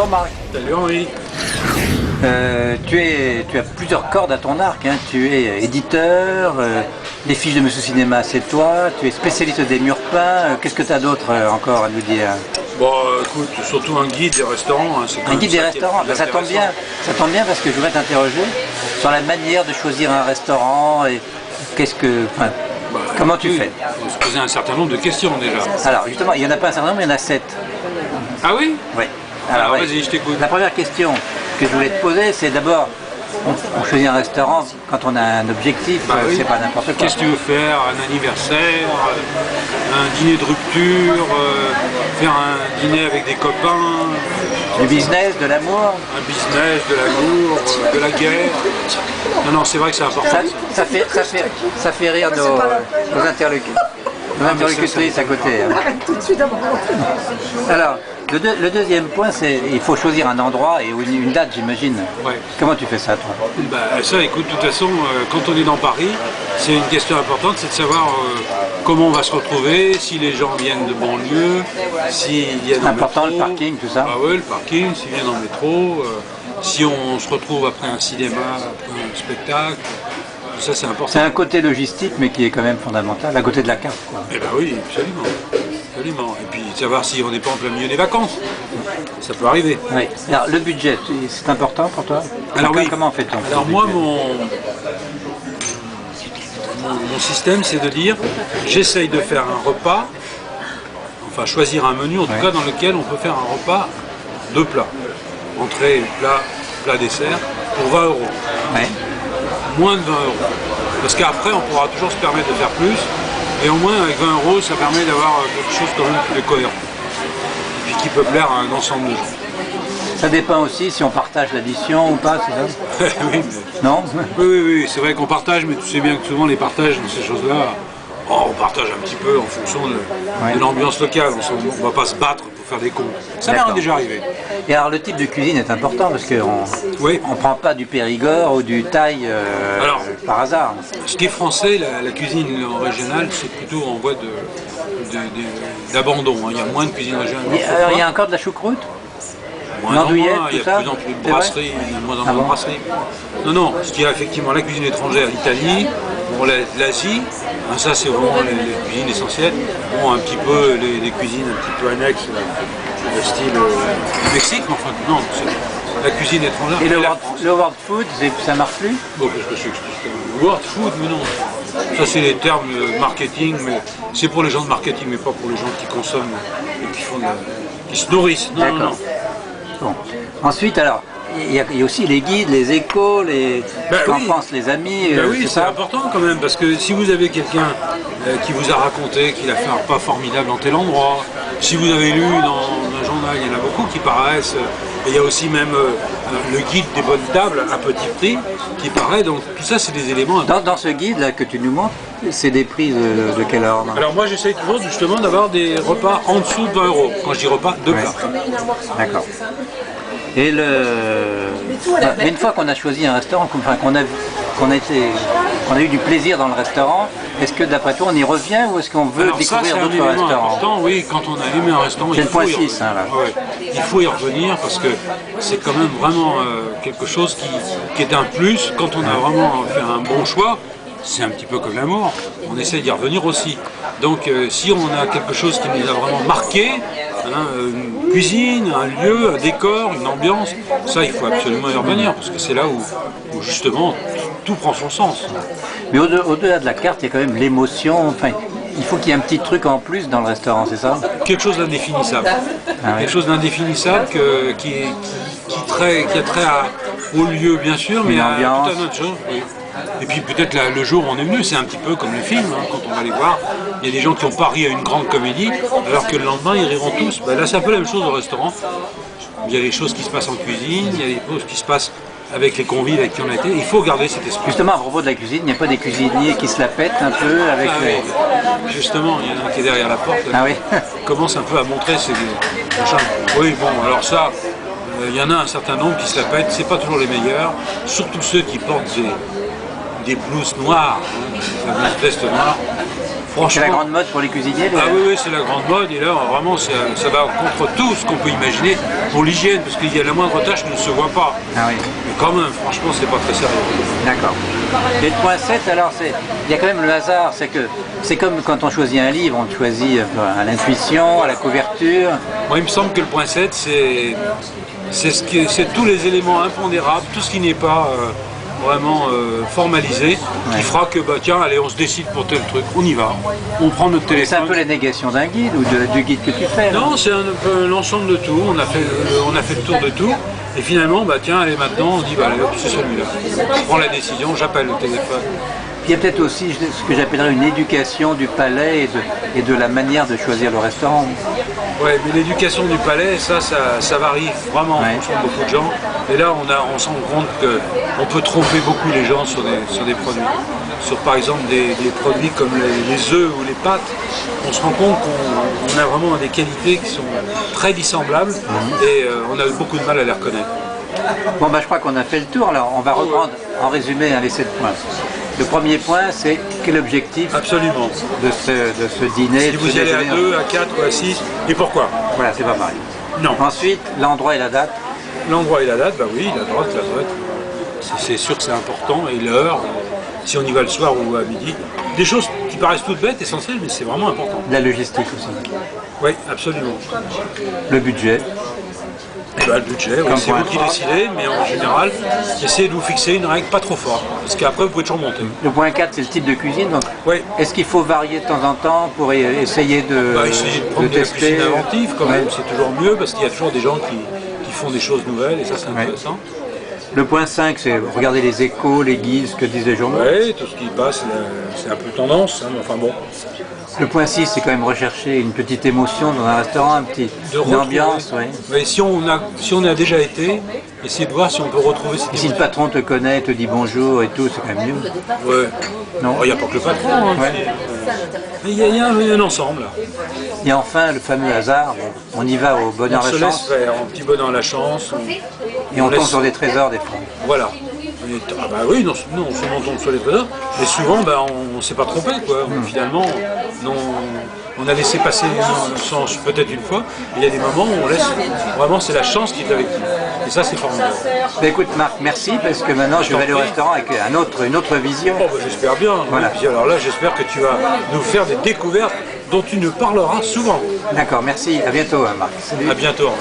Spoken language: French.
Marc. Salut Henri. Tu as plusieurs cordes à ton arc, hein. Tu es éditeur, les fiches de Monsieur Cinéma c'est toi, tu es spécialiste des murs peints, qu'est-ce que tu as d'autre encore à nous dire? Bon écoute, surtout un guide des restaurants. Hein, un guide des restaurants, ben, ça tombe bien parce que je voudrais t'interroger sur la manière de choisir un restaurant et qu'est-ce que... Enfin, comment tu fais? Il faut se poser un certain nombre de questions déjà. Alors justement, il n'y en a pas un certain nombre, il y en a 7. Ah oui? Oui. Alors vas-y, je t'écoute. La première question que je voulais te poser, c'est d'abord, on choisit un restaurant quand on a un objectif, oui. c'est pas n'importe quoi. Qu'est-ce que tu veux faire? Un anniversaire, un dîner de rupture, faire un dîner avec des copains. Du business, de l'amour. Un business, de l'amour, de la guerre. Non, c'est vrai que c'est important. Ça fait rire nos interlocuteurs. Nos interlocutrices à côté. Hein. Arrête tout de suite d'abord. Alors, le deuxième point, c'est il faut choisir un endroit et une date, j'imagine. Ouais. Comment tu fais ça, toi? Ça, écoute, de toute façon, quand on est dans Paris, c'est une question importante, c'est de savoir comment on va se retrouver, si les gens viennent de banlieue, s'ils viennent en important, métro. le parking, tout ça. Ah ouais, le parking, s'ils viennent en métro, si on se retrouve après un cinéma, après un spectacle. Ça, c'est important. C'est un côté logistique, mais qui est quand même fondamental, à côté de la carte, quoi. Eh ben oui, absolument. Absolument. Et puis savoir si on n'est pas en plein milieu des vacances. Ça peut arriver. Oui. Alors le budget, c'est important pour toi? Alors oui. Comment fait-on? Alors moi, mon système, c'est de dire, j'essaye de faire un repas, enfin choisir un menu, en tout cas dans lequel on peut faire un repas de plats. Entrée, plat, dessert, pour 20 €. Ouais. Moins de 20 €. Parce qu'après, on pourra toujours se permettre de faire plus. Et au moins, avec 20 €, ça permet d'avoir quelque chose quand même de cohérent. Et puis qui peut plaire à un ensemble de gens. Ça dépend aussi si on partage l'addition ou pas, c'est ça? Oui, Non? oui, c'est vrai qu'on partage, mais tu sais bien que souvent les partages de ces choses-là, on partage un petit peu en fonction de l'ambiance locale. On ne va pas se battre pour faire des comptes. Ça m'est déjà arrivé. Et alors le type de cuisine est important parce qu'on ne prend pas du Périgord ou du Thaï par hasard. Ce qui est français, la cuisine régionale, c'est plutôt en voie d'abandon. Il y a moins de cuisine régionale. Alors il y a encore de la choucroute? L'andouillette, il y a de plus en plus de brasseries, il y a de moins en moins de brasseries. Non, ce qui est effectivement la cuisine étrangère, l'Italie, l'Asie, ça c'est vraiment les cuisines essentielles. Bon, un petit peu les cuisines un petit peu annexes, le style du Mexique, mais enfin non, c'est la cuisine étrangère. Et le world food, ça marche plus? Bon, qu'est-ce que c'est que le world food, mais non. Ça c'est les termes de marketing, mais c'est pour les gens de marketing, mais pas pour les gens qui consomment et qui se nourrissent. Non. Bon. Ensuite, alors, il y a aussi les guides, les échos, qu'en pensent les amis. Oui, c'est important quand même, parce que si vous avez quelqu'un qui vous a raconté qu'il a fait un repas formidable dans tel endroit, si vous avez lu dans un journal, il y en a beaucoup qui paraissent, et il y a aussi même le guide des bonnes tables à petit prix qui paraît, donc tout ça c'est des éléments importants. Dans ce guide là que tu nous montres, c'est des prix de quel ordre? Alors moi j'essaye toujours justement d'avoir des repas en dessous de 20 €, quand je dis repas, deux plats. D'accord. Et mais une fois qu'on a choisi un restaurant, enfin, qu'on a eu du plaisir dans le restaurant, est-ce que d'après toi on y revient ou est-ce qu'on veut découvrir d'autres restaurants? Important, oui, quand on a aimé un restaurant, c'est le point 6, hein, là. Il faut y revenir parce que c'est quand même vraiment quelque chose qui est un plus. Quand on a vraiment fait un bon choix, c'est un petit peu comme l'amour, on essaie d'y revenir aussi. Donc si on a quelque chose qui nous a vraiment marqué, une cuisine, un lieu, un décor, une ambiance, ça il faut absolument y revenir parce que c'est là où justement tout prend son sens. Mais au-delà de la carte, il y a quand même l'émotion, enfin, il faut qu'il y ait un petit truc en plus dans le restaurant, c'est ça? Quelque chose d'indéfinissable. Quelque chose d'indéfinissable qui a trait au lieu bien sûr, mais à tout un autre chose. Oui. Et puis peut-être le jour où on est venu, c'est un petit peu comme les films, quand on va les voir, il y a des gens qui ont pas ri à une grande comédie, alors que le lendemain ils riront tous. Là c'est un peu la même chose au restaurant. Il y a des choses qui se passent en cuisine, il y a des choses qui se passent avec les convives avec qui on a été. Il faut garder cet esprit. Justement, à propos de la cuisine, il n'y a pas des cuisiniers qui se la pètent un peu avec Justement, il y en a un qui est derrière la porte, qui commence un peu à montrer ses machins. Oui, bon, alors ça, il y en a un certain nombre qui se la pètent, c'est pas toujours les meilleurs, surtout ceux qui portent des blouses noires, hein, des fameuses vestes noires. C'est la grande mode pour les cuisiniers. Ah oui, c'est la grande mode, et là vraiment ça va contre tout ce qu'on peut imaginer pour l'hygiène, parce qu'il y a la moindre tâche qui ne se voit pas. Ah oui. Mais quand même, franchement, c'est pas très sérieux. D'accord. Et le point 7, alors, il y a quand même le hasard, c'est comme quand on choisit un livre, on choisit à l'intuition, à la couverture. Moi, il me semble que le point 7, c'est tous les éléments impondérables, tout ce qui n'est pas vraiment formalisé, qui fera que, bah tiens, allez, on se décide pour tel truc, on y va, on prend notre téléphone. C'est un peu la négation d'un guide ou du guide que tu fais. Non, c'est un peu l'ensemble de tout, on a fait le tour de tout, et finalement, bah tiens, allez, maintenant, on dit, bah allez, hop, c'est celui-là. Je prends la décision, j'appelle le téléphone. Il y a peut-être aussi ce que j'appellerais une éducation du palais et de la manière de choisir le restaurant. Oui, mais l'éducation du palais, ça varie vraiment en fonction de beaucoup de gens. Et là, on se rend compte qu'on peut tromper beaucoup les gens sur des produits. Sur par exemple des produits comme les œufs ou les pâtes, on se rend compte qu'on a vraiment des qualités qui sont très dissemblables et on a beaucoup de mal à les reconnaître. Bon, bah, je crois qu'on a fait le tour. Alors, on va reprendre en résumé les 7 points. Le premier point, c'est quel objectif Absolument. De ce dîner. Si vous y allez à 2, à 4 ou à 6, et pourquoi? Voilà, c'est pas pareil. Non. Ensuite, l'endroit et la date. L'endroit et la date, bah oui, la date. C'est sûr que c'est important, et l'heure, si on y va le soir ou à midi. Des choses qui paraissent toutes bêtes, essentielles, mais c'est vraiment important. La logistique aussi. Oui, absolument. Le budget. Et bah, le budget, oui, c'est vous qui décidez, mais en général, essayez de vous fixer une règle pas trop forte, parce qu'après vous pouvez toujours monter. Le point 4, c'est le type de cuisine. Donc, oui. Est-ce qu'il faut varier de temps en temps pour essayer de, essayer de prendre de la cuisine inventive quand même, c'est toujours mieux, parce qu'il y a toujours des gens qui font des choses nouvelles, et ça c'est intéressant. Le point 5, c'est regarder les échos, les guides, ce que disent les journaux. Oui, tout ce qui passe, c'est un peu tendance, hein, mais enfin bon. Le point 6, c'est quand même rechercher une petite émotion dans un restaurant, une ambiance. Oui. Mais si on a déjà été, essayer de voir si on peut retrouver cette émotion. Si le patron te connaît, te dit bonjour et tout, c'est quand même mieux. Oui. Non, il n'y a pas que le patron. Hein, il y a un ensemble. Là. Et enfin, le fameux hasard, on y va au bonheur à la chance. On se laisse faire, un petit bonheur à la chance. Et on tombe sur des trésors des fois. Voilà. Ah bah oui, non souvent on tombe sur les trésors, mais souvent bah, on ne s'est pas trompé, quoi. Finalement, on a laissé passer une chance peut-être une fois, et il y a des moments où on laisse, vraiment c'est la chance qui est avec nous. Et ça c'est formidable. Bah, écoute Marc, merci, parce que maintenant je vais aller au restaurant avec une autre vision. Oh, bah, j'espère bien. Voilà. Et puis alors là j'espère que tu vas nous faire des découvertes dont tu nous parleras souvent. D'accord, merci, à bientôt Marc. Salut. À bientôt.